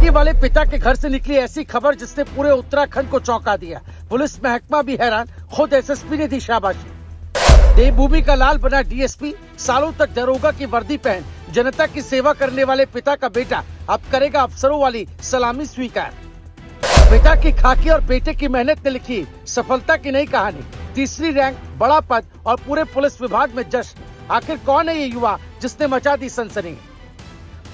खाकी वाले पिता के घर से निकली ऐसी खबर जिसने पूरे उत्तराखंड को चौंका दिया। पुलिस महकमा भी हैरान, खुद एसएसपी ने दी शाबाशी। देवभूमि का लाल बना डीएसपी, सालों तक दरोगा की वर्दी पहन जनता की सेवा करने वाले पिता का बेटा अब करेगा अफसरों वाली सलामी स्वीकार। पिता की खाकी और बेटे की मेहनत ने लिखी सफलता की नई कहानी। तीसरी रैंक, बड़ा पद और पूरे पुलिस विभाग में जश्न। आखिर कौन है ये युवा जिसने मचा दी सनसनी?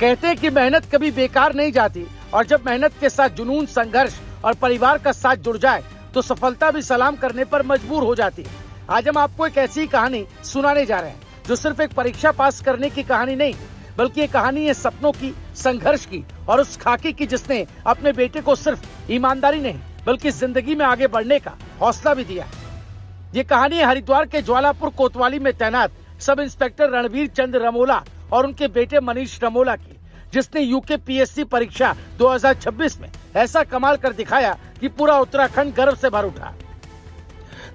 कहते हैं कि मेहनत कभी बेकार नहीं जाती और जब मेहनत के साथ जुनून, संघर्ष और परिवार का साथ जुड़ जाए तो सफलता भी सलाम करने पर मजबूर हो जाती है। आज हम आपको एक ऐसी कहानी सुनाने जा रहे हैं जो सिर्फ एक परीक्षा पास करने की कहानी नहीं, बल्कि ये कहानी है सपनों की, संघर्ष की और उस खाकी की जिसने अपने बेटे को सिर्फ ईमानदारी नहीं बल्कि जिंदगी में आगे बढ़ने का हौसला भी दिया। ये कहानी है हरिद्वार के ज्वालापुर कोतवाली में तैनात सब इंस्पेक्टर रणवीर चंद रमोला और उनके बेटे मनीष रमोला की, जिसने यूके पीएससी परीक्षा 2026 में ऐसा कमाल कर दिखाया कि पूरा उत्तराखंड गर्व से भर उठा।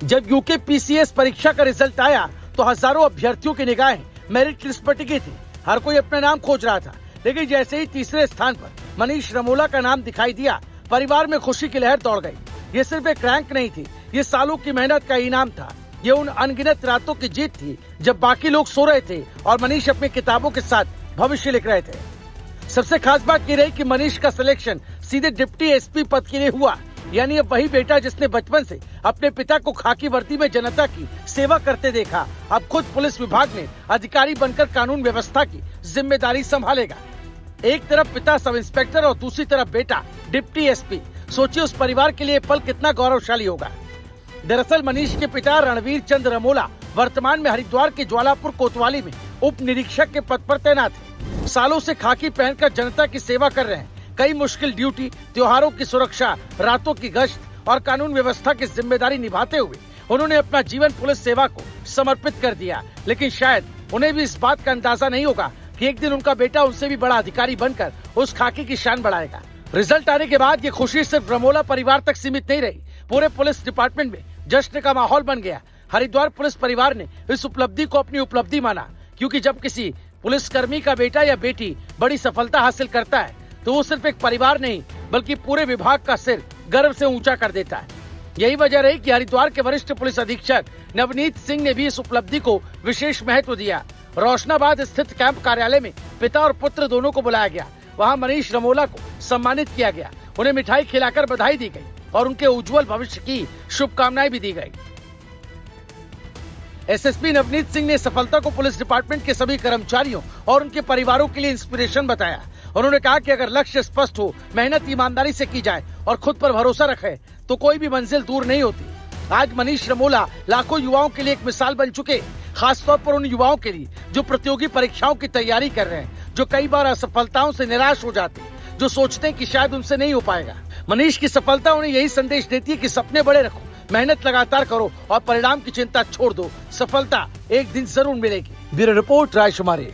जब यूके पीसीएस परीक्षा का रिजल्ट आया तो हजारों अभ्यर्थियों की निगाहें मेरिट लिस्ट पर टिकी थी। हर कोई अपना नाम खोज रहा था, लेकिन जैसे ही तीसरे स्थान पर मनीष रमोला का नाम दिखाई दिया, परिवार में खुशी की लहर दौड़ गई। ये सिर्फ एक रैंक नहीं थी, ये सालों की मेहनत का इनाम था। ये उन अनगिनत रातों की जीत थी जब बाकी लोग सो रहे थे और मनीष अपनी किताबों के साथ भविष्य लिख रहे थे। सबसे खास बात ये रही कि मनीष का सिलेक्शन सीधे डिप्टी एसपी पद के लिए हुआ, यानी अब वही बेटा जिसने बचपन से अपने पिता को खाकी वर्दी में जनता की सेवा करते देखा, अब खुद पुलिस विभाग में अधिकारी बनकर कानून व्यवस्था की जिम्मेदारी संभालेगा। एक तरफ पिता सब इंस्पेक्टर और दूसरी तरफ बेटा डिप्टी एसपी। सोचिए उस परिवार के लिए पल कितना गौरवशाली होगा। दरअसल मनीष के पिता रणवीर चंद रमोला वर्तमान में हरिद्वार के ज्वालापुर कोतवाली में उप निरीक्षक के पद पर तैनात है। सालों से खाकी पहनकर जनता की सेवा कर रहे हैं। कई मुश्किल ड्यूटी, त्योहारों की सुरक्षा, रातों की गश्त और कानून व्यवस्था की जिम्मेदारी निभाते हुए उन्होंने अपना जीवन पुलिस सेवा को समर्पित कर दिया। लेकिन शायद उन्हें भी इस बात का अंदाजा नहीं होगा कि एक दिन उनका बेटा उनसे भी बड़ा अधिकारी बनकर उस खाकी की शान बढ़ाएगा। रिजल्ट आने के बाद ये खुशी सिर्फ रमोला परिवार तक सीमित नहीं रही, पूरे पुलिस डिपार्टमेंट में जश्न का माहौल बन गया। हरिद्वार पुलिस परिवार ने इस उपलब्धि को अपनी उपलब्धि माना, क्योंकि जब किसी पुलिसकर्मी का बेटा या बेटी बड़ी सफलता हासिल करता है तो वो सिर्फ एक परिवार नहीं बल्कि पूरे विभाग का सिर गर्व से ऊंचा कर देता है। यही वजह रही कि हरिद्वार के वरिष्ठ पुलिस अधीक्षक नवनीत सिंह ने भी इस उपलब्धि को विशेष महत्व दिया। रोशनाबाद स्थित कैंप कार्यालय में पिता और पुत्र दोनों को बुलाया गया। वहाँ मनीष रमोला को सम्मानित किया गया, उन्हें मिठाई खिलाकर बधाई दी गई और उनके उज्जवल भविष्य की शुभकामनाएं भी दी गई। एसएसपी नवनीत सिंह ने सफलता को पुलिस डिपार्टमेंट के सभी कर्मचारियों और उनके परिवारों के लिए इंस्पिरेशन बताया। उन्होंने कहा कि अगर लक्ष्य स्पष्ट हो, मेहनत ईमानदारी से की जाए और खुद पर भरोसा रखे तो कोई भी मंजिल दूर नहीं होती। आज मनीष रमोला लाखों युवाओं के लिए एक मिसाल बन चुके, खासतौर पर उन युवाओं के लिए जो प्रतियोगी परीक्षाओं की तैयारी कर रहे हैं, जो कई बार असफलताओं से निराश हो जाते, जो सोचते हैं कि शायद उनसे नहीं हो पाएगा। मनीष की सफलता उन्हें यही संदेश देती है कि सपने बड़े रखो, मेहनत लगातार करो और परिणाम की चिंता छोड़ दो। सफलता एक दिन जरूर मिलेगी। Bureau report, रायशुमारी।